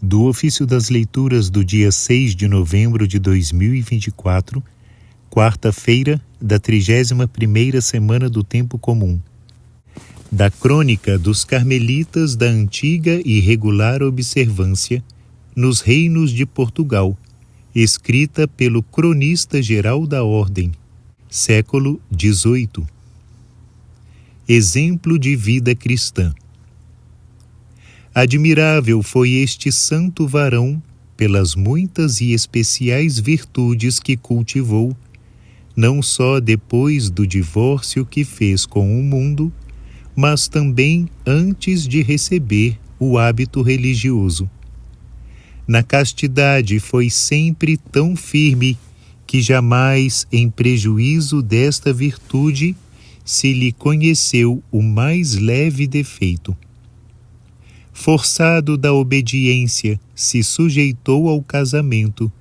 Do ofício das leituras do dia 6 de novembro de 2024, quarta-feira da 31ª semana do Tempo Comum. Da crônica dos Carmelitas da Antiga e Regular Observância nos Reinos de Portugal, escrita pelo Cronista-Geral da Ordem, século XVIII. Exemplo de vida cristã. Admirável foi este santo varão pelas muitas e especiais virtudes que cultivou, não só depois do divórcio que fez com o mundo, mas também antes de receber o hábito religioso. Na castidade foi sempre tão firme que jamais, em prejuízo desta virtude, se lhe conheceu o mais leve defeito. Forçado da obediência, se sujeitou ao casamento,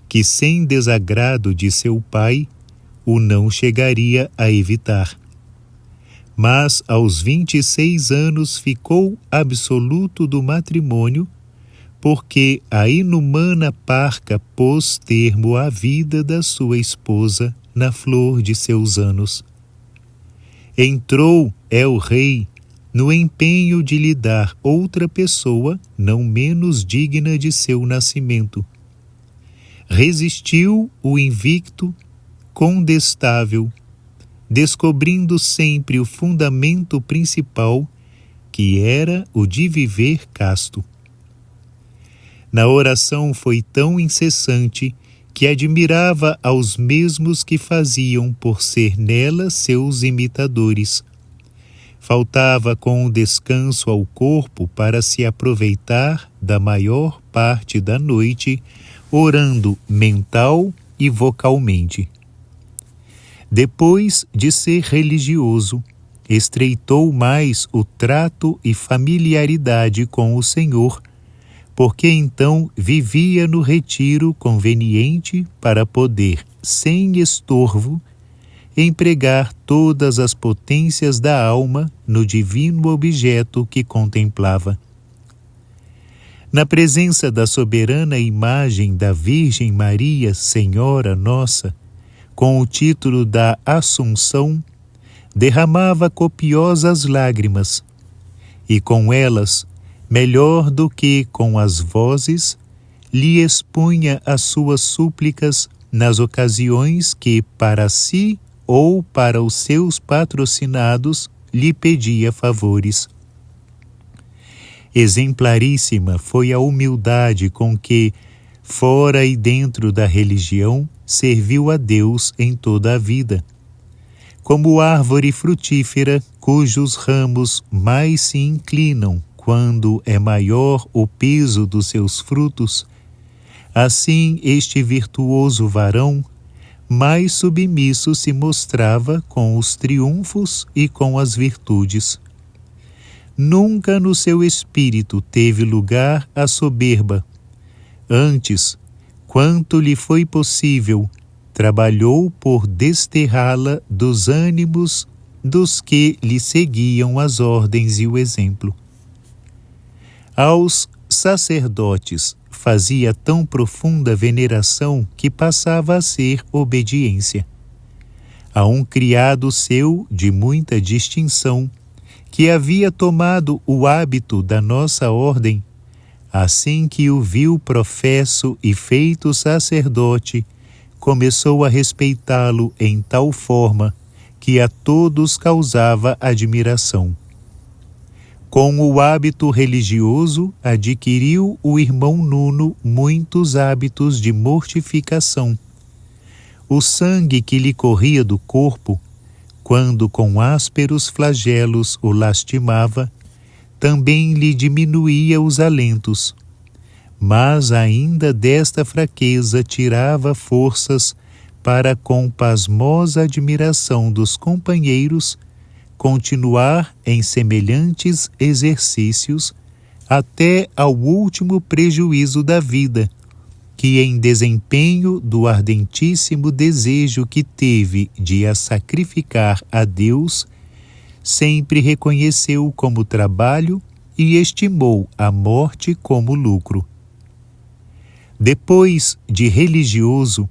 que sem desagrado de seu pai, o não chegaria a evitar. Mas aos 26 anos ficou absoluto do matrimônio, porque a inumana parca pôs termo à vida da sua esposa na flor de seus anos. Entrou el-rei no empenho de lhe dar outra pessoa não menos digna de seu nascimento. Resistiu o invicto, condestável, descobrindo sempre o fundamento principal, que era o de viver casto. Na oração foi tão incessante que admirava aos mesmos que faziam por ser nela seus imitadores. Faltava com o descanso ao corpo para se aproveitar da maior parte da noite, orando mental e vocalmente. Depois de ser religioso, estreitou mais o trato e familiaridade com o Senhor, porque então vivia no retiro conveniente para poder, sem estorvo, empregar todas as potências da alma no divino objeto que contemplava. Na presença da soberana imagem da Virgem Maria, Senhora Nossa, com o título da Assunção, derramava copiosas lágrimas, e com elas, melhor do que com as vozes, lhe expunha as suas súplicas nas ocasiões que, para si ou para os seus patrocinados, lhe pedia favores. Exemplaríssima foi a humildade com que, fora e dentro da religião, serviu a Deus em toda a vida. Como árvore frutífera, cujos ramos mais se inclinam quando é maior o peso dos seus frutos, assim este virtuoso varão mais submisso se mostrava com os triunfos e com as virtudes. Nunca no seu espírito teve lugar a soberba. Antes, quanto lhe foi possível, trabalhou por desterrá-la dos ânimos dos que lhe seguiam as ordens e o exemplo. Aos sacerdotes fazia tão profunda veneração que passava a ser obediência. A um criado seu de muita distinção, que havia tomado o hábito da nossa ordem, assim que o viu professo e feito sacerdote, começou a respeitá-lo em tal forma que a todos causava admiração. Com o hábito religioso, adquiriu o irmão Nuno muitos hábitos de mortificação. O sangue que lhe corria do corpo, quando com ásperos flagelos o lastimava, também lhe diminuía os alentos. Mas ainda desta fraqueza tirava forças para, com pasmosa admiração dos companheiros, continuar em semelhantes exercícios até ao último prejuízo da vida, que em desempenho do ardentíssimo desejo que teve de a sacrificar a Deus, sempre reconheceu como trabalho e estimou a morte como lucro. Depois de religioso,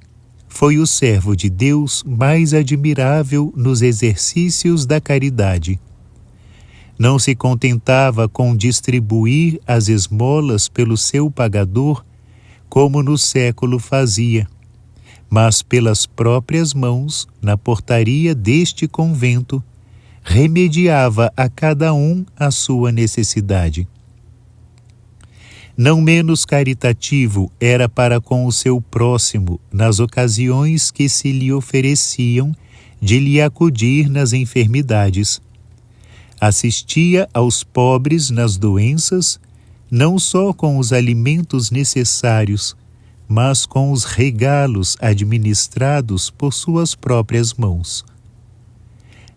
foi o servo de Deus mais admirável nos exercícios da caridade. Não se contentava com distribuir as esmolas pelo seu pagador, como no século fazia, mas pelas próprias mãos, na portaria deste convento, remediava a cada um a sua necessidade. Não menos caritativo era para com o seu próximo nas ocasiões que se lhe ofereciam de lhe acudir nas enfermidades. Assistia aos pobres nas doenças, não só com os alimentos necessários, mas com os regalos administrados por suas próprias mãos.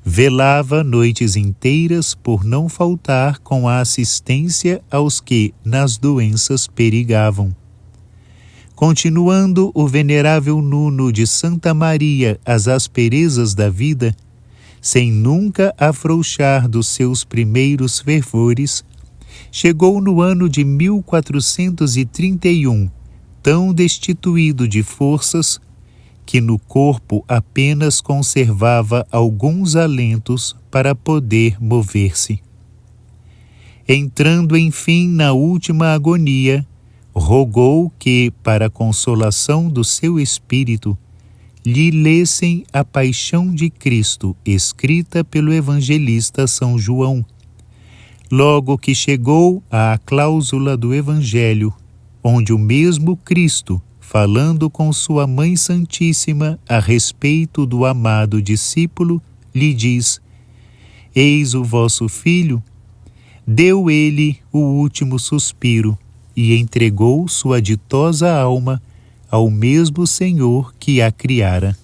Velava noites inteiras por não faltar com a assistência aos que nas doenças perigavam. Continuando o venerável Nuno de Santa Maria as asperezas da vida, sem nunca afrouxar dos seus primeiros fervores, chegou no ano de 1431, tão destituído de forças, que no corpo apenas conservava alguns alentos para poder mover-se. Entrando enfim na última agonia, rogou que, para a consolação do seu espírito, lhe lessem a Paixão de Cristo, escrita pelo evangelista São João. Logo que chegou à cláusula do Evangelho, onde o mesmo Cristo, falando com sua Mãe Santíssima a respeito do amado discípulo, lhe diz: Eis o vosso filho. Deu ele o último suspiro e entregou sua ditosa alma ao mesmo Senhor que a criara.